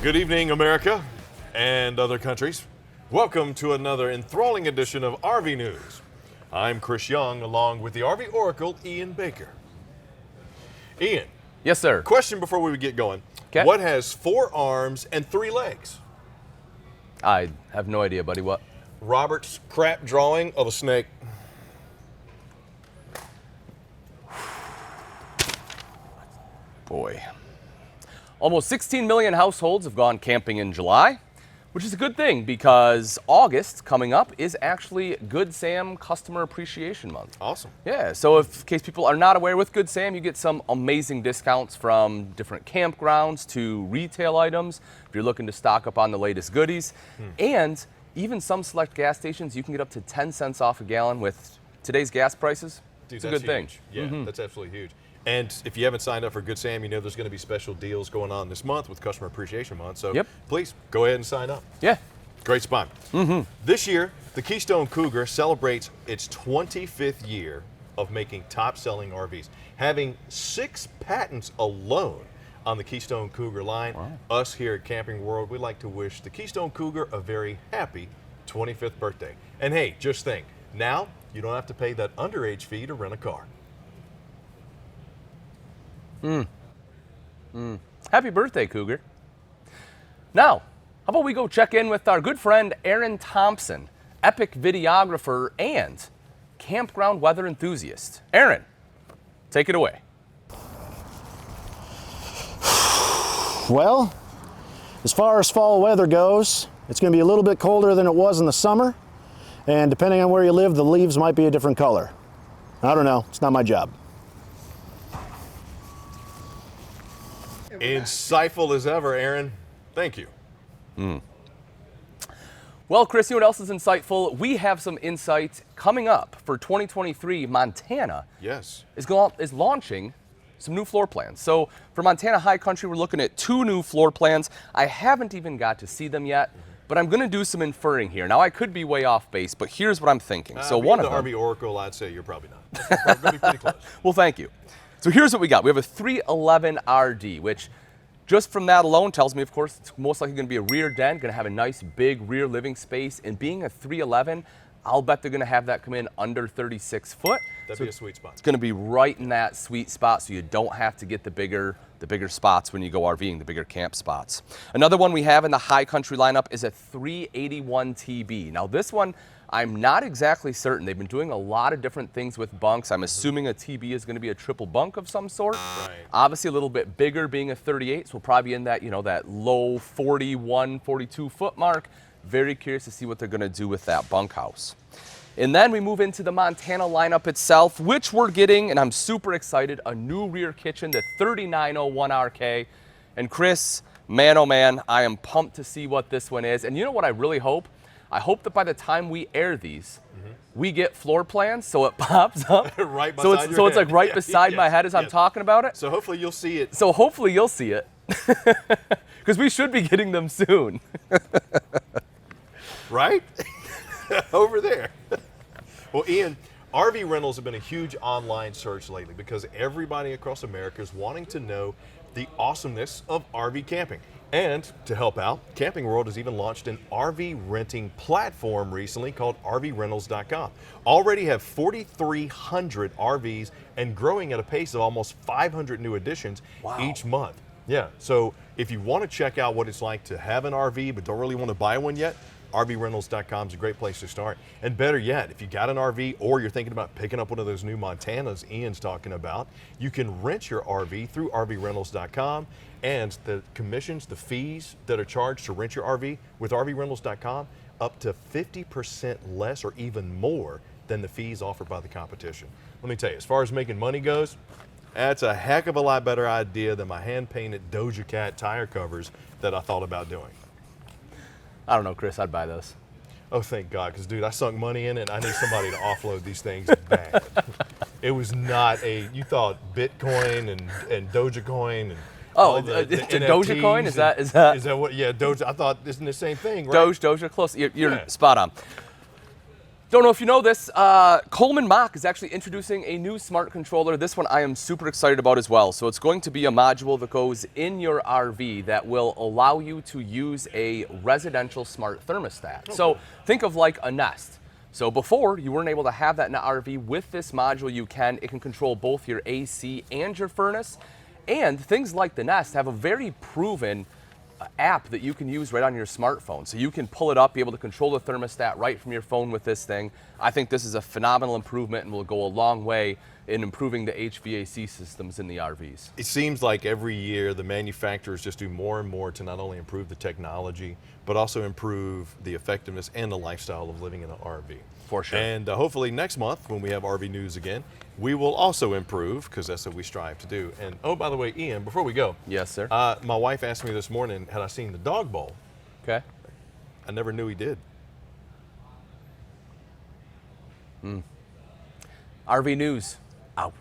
Good evening, America and other countries. Welcome to another enthralling edition of RV News. I'm Chris Young, along with the RV Oracle, Ian Baker. Ian. Yes, sir. Question before we get going. Okay. What has 4 arms and 3 legs? I have no idea, buddy. What? Robert's crap drawing of a snake. Boy. Almost 16 million households have gone camping in July, which is a good thing because August coming up is actually Good Sam Customer Appreciation Month. Awesome. Yeah, so in case people are not aware, with Good Sam, you get some amazing discounts from different campgrounds to retail items if you're looking to stock up on the latest goodies. And even some select gas stations, you can get up to 10 cents off a gallon with today's gas prices. Dude, it's a good thing. Yeah, that's absolutely huge. And if you haven't signed up for Good Sam, you know there's going to be special deals going on this month with Customer Appreciation Month. So please go ahead and sign up. Yeah. Great spot. This year, the Keystone Cougar celebrates its 25th year of making top-selling RVs, having 6 patents alone on the Keystone Cougar line. Wow. Us here at Camping World, we'd like to wish the Keystone Cougar a very happy 25th birthday. And hey, just think, now you don't have to pay that underage fee to rent a car. Happy birthday, Cougar. Now, how about we go check in with our good friend Aaron Thompson, epic videographer and campground weather enthusiast. Aaron, take it away. Well, as far as fall weather goes, it's going to be a little bit colder than it was in the summer, and depending on where you live, the leaves might be a different color. I don't know, it's not my job. Insightful as ever, Aaron. Thank you. Well, Chris, you know what else is insightful? We have some insights coming up for 2023. Montana Yes. is launching some new floor plans. So for Montana High Country, we're looking at 2 new floor plans. I haven't even got to see them yet, but I'm going to do some inferring here. Now, I could be way off base, but here's what I'm thinking. So one of the them, RV Oracle, I'd say you're probably not. You're probably going to be pretty close. well, thank you. So here's what we got. We have a 311 RD, which just from that alone tells me, of course, it's most likely going to be a rear den, going to have a nice big rear living space. And being a 311, I'll bet they're going to have that come in under 36 foot. That'd be a sweet spot. It's going to be right in that sweet spot, so you don't have to get the bigger spots when you go RVing, the bigger camp spots. Another one we have in the High Country lineup is a 381 TB. Now this one, I'm not exactly certain. They've been doing a lot of different things with bunks. I'm assuming a TB is going to be a triple bunk of some sort. Right. Obviously a little bit bigger being a 38, so we'll probably be in that, that low 41, 42 foot mark. Very curious to see what they're going to do with that bunkhouse. And then we move into the Montana lineup itself, which we're getting, and I'm super excited, a new rear kitchen, the 3901 RK. And Chris, man, oh man, I am pumped to see what this one is. And you know what I really hope? I hope that by the time we air these, we get floor plans so it pops up. Right so beside it's your it's like head. right beside my head as I'm talking about it. So hopefully you'll see it. So hopefully you'll see it. Because we should be getting them soon. Right? Over there. Well, Ian, RV rentals have been a huge online search lately because everybody across America is wanting to know the awesomeness of RV camping. And to help out, Camping World has even launched an RV renting platform recently called RVrentals.com. Already have 4,300 RVs and growing at a pace of almost 500 new additions each month. Yeah, so if you want to check out what it's like to have an RV but don't really want to buy one yet, RVrentals.com is a great place to start. And better yet, if you got an RV or you're thinking about picking up one of those new Montanas Ian's talking about, you can rent your RV through RVrentals.com, and the commissions, the fees that are charged to rent your RV with RVrentals.com, up to 50% less or even more than the fees offered by the competition. Let me tell you, as far as making money goes, that's a heck of a lot better idea than my hand-painted Doja Cat tire covers that I thought about doing. I don't know, Chris, I'd buy those. Oh, thank God, because, dude, I sunk money in it. I need somebody to offload these things bad. It was not you thought Bitcoin and Dogecoin and the Doja coin? Is that is that what? Yeah, Doja. I thought isn't the same thing, right? Doja, close. You're spot on. Don't know if you know this, Coleman Mach is actually introducing a new smart controller. This one I am super excited about as well. So it's going to be a module that goes in your RV that will allow you to use a residential smart thermostat. So think of like a Nest. So before, you weren't able to have that in an RV. With this module, you can. It can control both your AC and your furnace. And things like the Nest have a very proven app that you can use right on your smartphone. So you can pull it up, be able to control the thermostat right from your phone with this thing. I think this is a phenomenal improvement and will go a long way in improving the HVAC systems in the RVs. It seems like every year the manufacturers just do more and more to not only improve the technology, but also improve the effectiveness and the lifestyle of living in an RV. For sure. And hopefully next month when we have RV news again, we will also improve, because that's what we strive to do. And oh, by the way, Ian, before we go. Yes, sir. My wife asked me this morning, had I seen the dog bowl? Okay. I never knew he did. RV news, out.